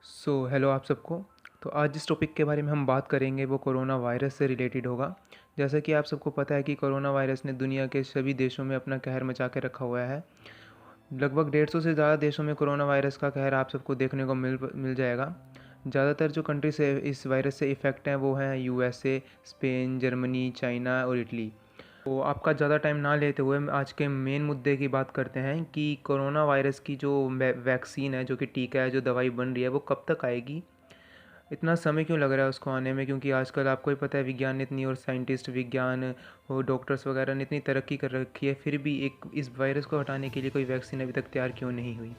Hello आप सबको। तो आज जिस टॉपिक के बारे में हम बात करेंगे वो कोरोना वायरस से रिलेटेड होगा। जैसा कि आप सबको पता है कि कोरोना वायरस ने दुनिया के सभी देशों में अपना कहर मचा के रखा हुआ है। लगभग 150 से ज़्यादा देशों में कोरोना वायरस का कहर आप सबको देखने को मिल जाएगा। ज़्यादातर जो कंट्री से इस वायरस से इफ़ेक्ट हैं वो हैं यूएसए, स्पेन, जर्मनी, चाइना और इटली। तो आपका ज़्यादा टाइम ना लेते हुए हम आज के मेन मुद्दे की बात करते हैं कि कोरोना वायरस की जो वैक्सीन है, जो कि टीका है, जो दवाई बन रही है, वो कब तक आएगी। इतना समय क्यों लग रहा है उसको आने में, क्योंकि आजकल आपको ही पता है विज्ञान ने इतनी और साइंटिस्ट विज्ञान और डॉक्टर्स वगैरह ने इतनी तरक्की कर रखी है, फिर भी एक इस वायरस को हटाने के लिए कोई वैक्सीन अभी तक तैयार क्यों नहीं हुई।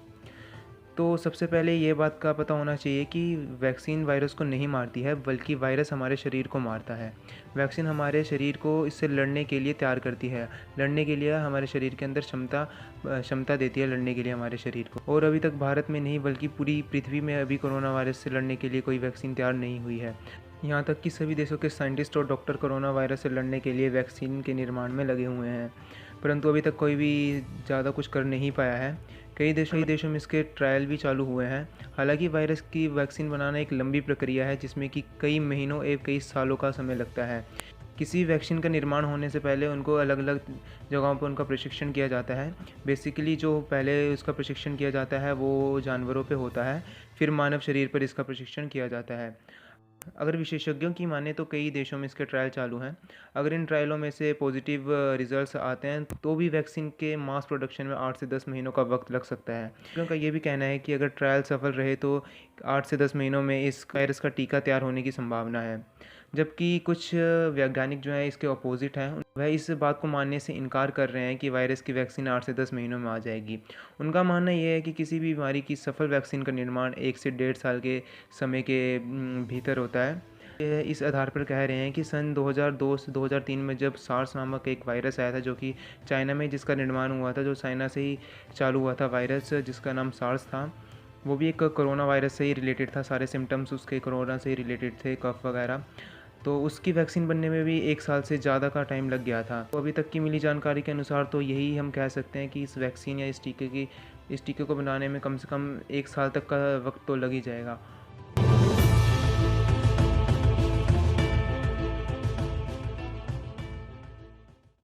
तो सबसे पहले ये बात का पता होना चाहिए कि वैक्सीन वायरस को नहीं मारती है, बल्कि वायरस हमारे शरीर को मारता है। वैक्सीन हमारे शरीर को इससे लड़ने के लिए तैयार करती है, लड़ने के लिए हमारे शरीर के अंदर क्षमता देती है लड़ने के लिए हमारे शरीर को। और अभी तक भारत में नहीं बल्कि पूरी पृथ्वी में अभी कोरोना वायरस से लड़ने के लिए कोई वैक्सीन तैयार नहीं हुई है। यहाँ तक कि सभी देशों के साइंटिस्ट और डॉक्टर कोरोना वायरस से लड़ने के लिए वैक्सीन के निर्माण में लगे हुए हैं, परंतु अभी तक कोई भी ज़्यादा कुछ कर नहीं पाया है। कई देशों में इसके ट्रायल भी चालू हुए हैं। हालांकि वायरस की वैक्सीन बनाना एक लंबी प्रक्रिया है, जिसमें कि कई महीनों एवं कई सालों का समय लगता है। किसी वैक्सीन का निर्माण होने से पहले उनको अलग अलग जगहों पर उनका प्रशिक्षण किया जाता है। बेसिकली जो पहले उसका प्रशिक्षण किया जाता है वो जानवरों पे होता है, फिर मानव शरीर पर इसका प्रशिक्षण किया जाता है। अगर विशेषज्ञों की माने तो कई देशों में इसके ट्रायल चालू हैं। अगर इन ट्रायलों में से पॉजिटिव रिजल्ट्स आते हैं तो भी वैक्सीन के मास प्रोडक्शन में 8 से 10 महीनों का वक्त लग सकता है। उनका ये भी कहना है कि अगर ट्रायल सफल रहे तो 8 से 10 महीनों में इस वायरस का टीका तैयार होने की संभावना है। जबकि कुछ वैज्ञानिक जो हैं इसके अपोजिट हैं, वह इस बात को मानने से इनकार कर रहे हैं कि वायरस की वैक्सीन 8 से 10 महीनों में आ जाएगी। उनका मानना यह है कि किसी भी बीमारी की सफल वैक्सीन का निर्माण 1 से 1.5 साल के समय के भीतर होता है। ये इस आधार पर कह रहे हैं कि सन 2002 से 2003 में जब सार्स नामक एक वायरस आया था, जो कि चाइना में जिसका निर्माण हुआ था, जो चाइना से ही चालू हुआ था वायरस जिसका नाम सार्स था, वो भी एक कोरोना वायरस से ही रिलेटेड था। सारे सिम्टम्स उसके कोरोना से ही रिलेटेड थे, कफ वगैरह। तो उसकी वैक्सीन बनने में भी 1 साल से ज़्यादा का टाइम लग गया था। तो अभी तक की मिली जानकारी के अनुसार तो यही हम कह सकते हैं कि इस वैक्सीन या इस टीके को बनाने में कम से कम 1 साल तक का वक्त तो लग ही जाएगा।